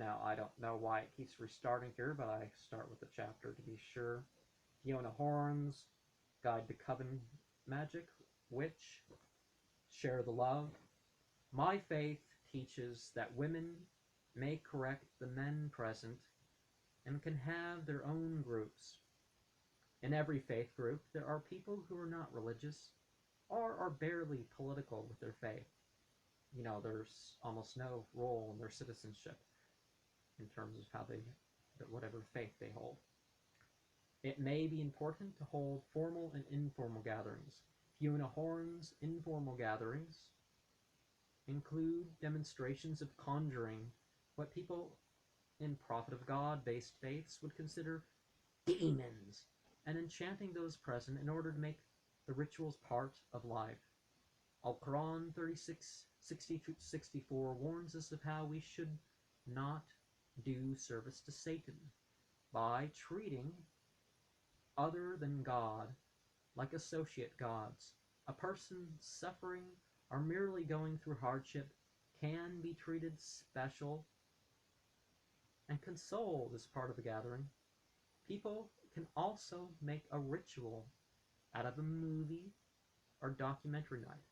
Now, I don't know why it keeps restarting here, but I start with the chapter to be sure. Fiona Horne's Guide to Coven Magick, Witch, Share the Love. My faith teaches that women may correct the men present and can have their own groups. In every faith group, there are people who are not religious or are barely political with their faith. You know, there's almost no role in their citizenship in terms of how they, whatever faith they hold. It may be important to hold formal and informal gatherings. Fiona Horne's informal gatherings include demonstrations of conjuring, what people in prophet of God-based faiths would consider demons, and enchanting those present in order to make the rituals part of life. Al-Quran 36:60-64 warns us of how we should not do service to Satan by treating other than God like associate gods. A person suffering or merely going through hardship can be treated special and consoled as part of the gathering. People can also make a ritual out of a movie or documentary night.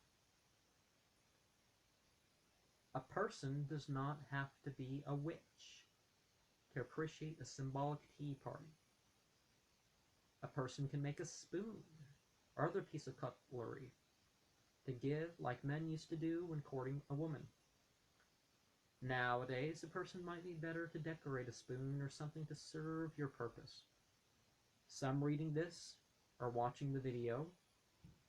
A person does not have to be a witch to appreciate a symbolic tea party. A person can make a spoon or other piece of cutlery to give like men used to do when courting a woman. Nowadays, a person might be better to decorate a spoon or something to serve your purpose. Some reading this or watching the video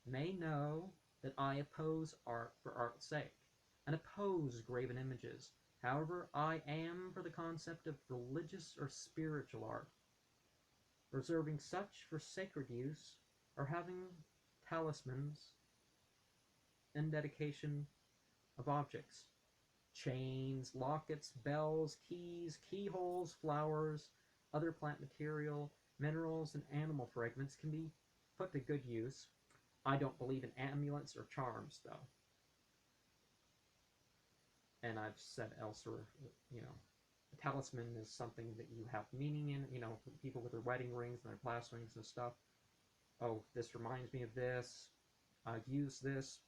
may know that I oppose art for art's sake and oppose graven images. However, I am for the concept of religious or spiritual art, reserving such for sacred use or having talismans and dedication of objects. Chains, lockets, bells, keys, keyholes, flowers, other plant material, minerals, and animal fragments can be put to good use. I don't believe in amulets or charms, though. And I've said elsewhere, you know, a talisman is something that you have meaning in, you know, people with their wedding rings and their class rings and stuff. Oh, this reminds me of this. I've used this.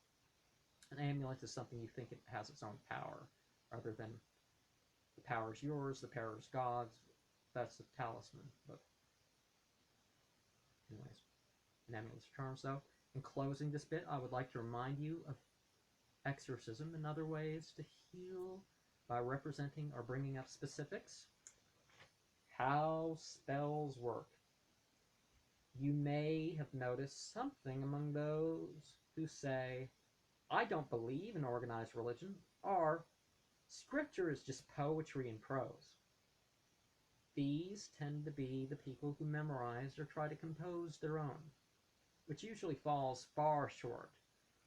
An amulet is something you think it has its own power, rather than the power is yours, the power is God's. That's a talisman. But anyways, an amulet's charms, though. In closing this bit, I would like to remind you of exorcism and other ways to heal by representing or bringing up specifics. How spells work. You may have noticed something among those who say, I don't believe in organized religion, or scripture is just poetry and prose. These tend to be the people who memorize or try to compose their own, which usually falls far short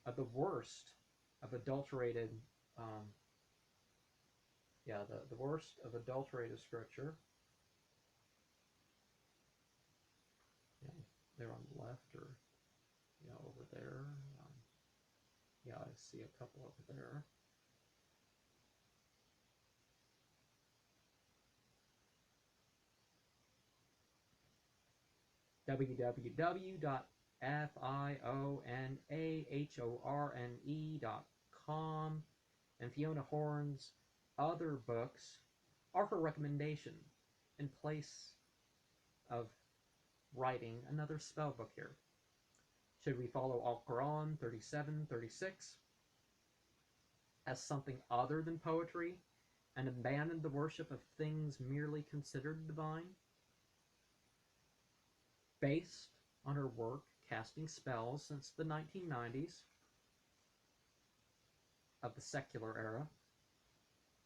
of the worst of adulterated, the worst of adulterated scripture. They're on the left, or over there. I see a couple over there. www.Fionahorne.com and Fiona Horne's other books are her recommendation in place of writing another spell book here. Should we follow Al-Quran 37:36 as something other than poetry and abandon the worship of things merely considered divine? Based on her work casting spells since the 1990s of the secular era,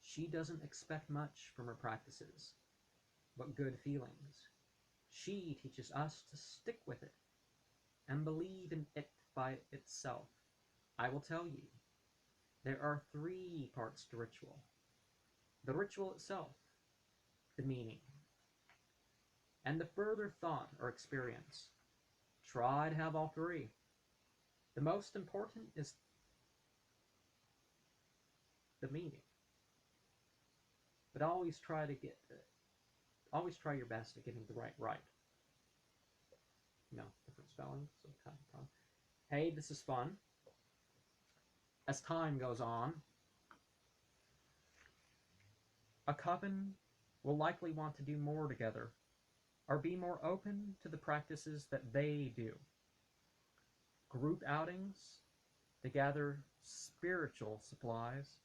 she doesn't expect much from her practices, but good feelings. She teaches us to stick with it and believe in it by itself. I will tell you, there are 3 parts to ritual. The ritual itself, the meaning, and the further thought or experience. Try to have all 3. The most important is the meaning. but always try your best at getting the right. Different spelling, so time to time. Hey, this is fun. As time goes on, a coven will likely want to do more together, or be more open to the practices that they do. Group outings to gather spiritual supplies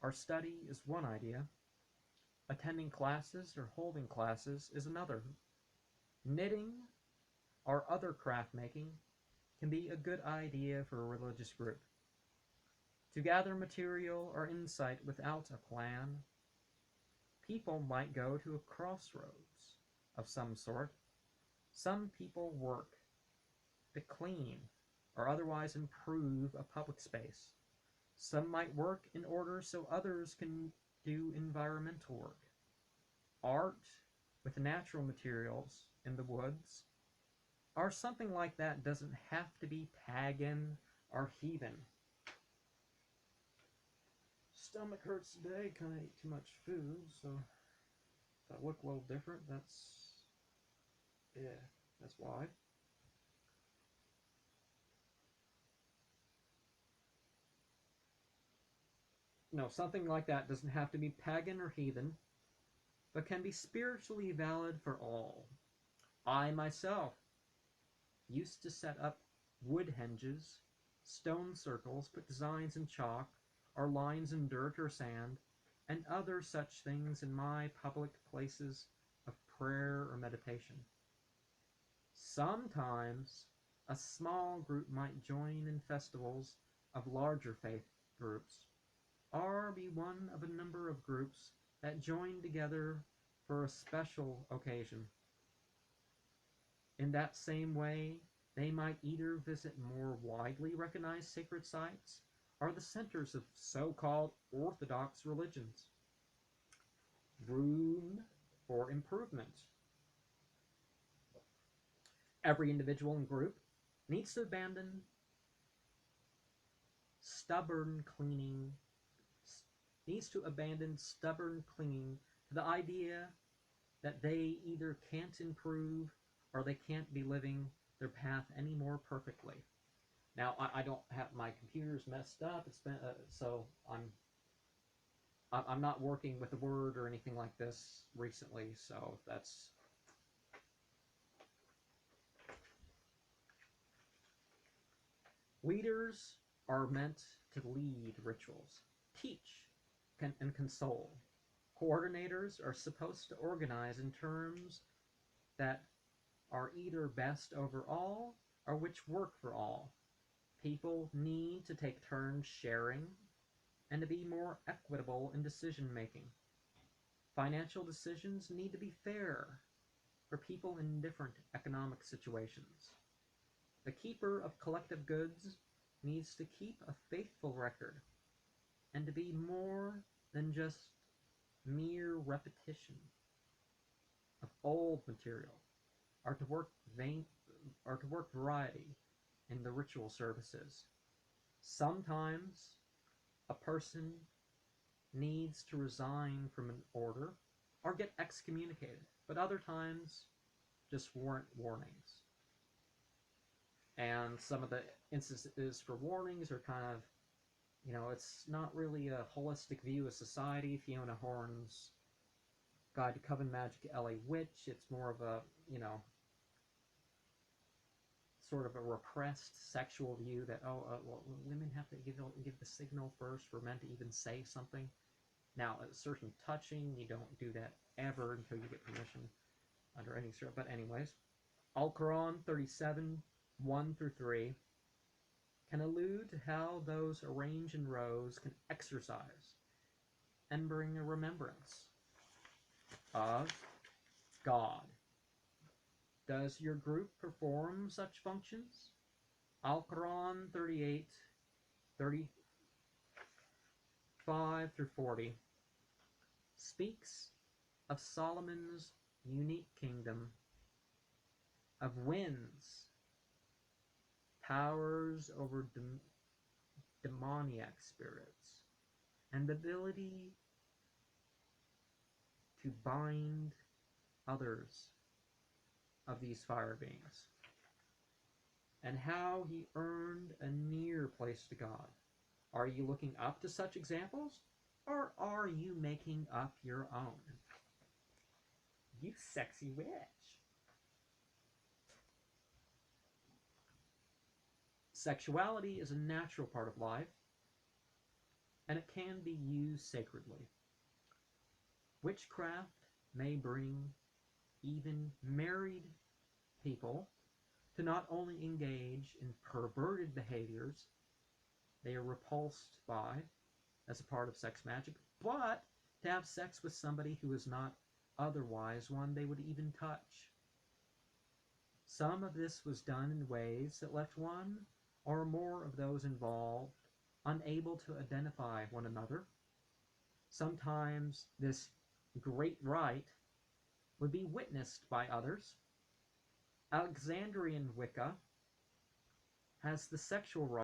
or study is one idea. Attending classes or holding classes is another. Knitting or other craft making can be a good idea for a religious group. To gather material or insight without a plan, people might go to a crossroads of some sort. Some people work to clean or otherwise improve a public space. Some might work in order so others can do environmental work. Art with natural materials in the woods, or something like that, doesn't have to be pagan or heathen. Stomach hurts today, kind of ate too much food, so if I look a little different, that's why. No, something like that doesn't have to be pagan or heathen, but can be spiritually valid for all. I myself used to set up wood henges, stone circles, put designs in chalk, or lines in dirt or sand, and other such things in my public places of prayer or meditation. Sometimes a small group might join in festivals of larger faith groups, or be one of a number of groups that join together for a special occasion. In that same way, they might either visit more widely recognized sacred sites or the centers of so-called orthodox religions. Room for improvement. Every individual and group needs to abandon stubborn clinging to the idea that they either can't improve or they can't be living their path any more perfectly. Now, I don't have, my computer's messed up. It's been so I'm not working with a Word or anything like this recently, so that's. Leaders are meant to lead rituals, teach, and console. Coordinators are supposed to organize in terms that are either best overall or which work for all. People need to take turns sharing and to be more equitable in decision making. Financial decisions need to be fair for people in different economic situations. The keeper of collective goods needs to keep a faithful record and to be more than just mere repetition of old material, or to work variety in the ritual services. Sometimes a person needs to resign from an order or get excommunicated, but other times just warrant warnings. And some of the instances for warnings are kind of, it's not really a holistic view of society. Fiona Horne's Guide to Coven Magick, LA Witch, it's more of a, sort of a repressed sexual view that, women have to give the signal first for men to even say something. Now, a certain touching, you don't do that ever until you get permission under any sort. But anyways, Al-Quran 37, 1 through 3 can allude to how those arranged in rows can exercise and bring a remembrance of God. Does your group perform such functions? Al-Quran 38, 35 through 40 speaks of Solomon's unique kingdom of winds, powers over demoniac spirits, and the ability to bind others of these fire beings, and how he earned a near place to God. Are you looking up to such examples, or are you making up your own? You sexy witch. Sexuality is a natural part of life, and it can be used sacredly. Witchcraft may bring even married people to not only engage in perverted behaviors they are repulsed by as a part of sex magic, but to have sex with somebody who is not otherwise one they would even touch. Some of this was done in ways that left one or more of those involved unable to identify one another. Sometimes this great rite would be witnessed by others. Alexandrian Wicca has the sexual rite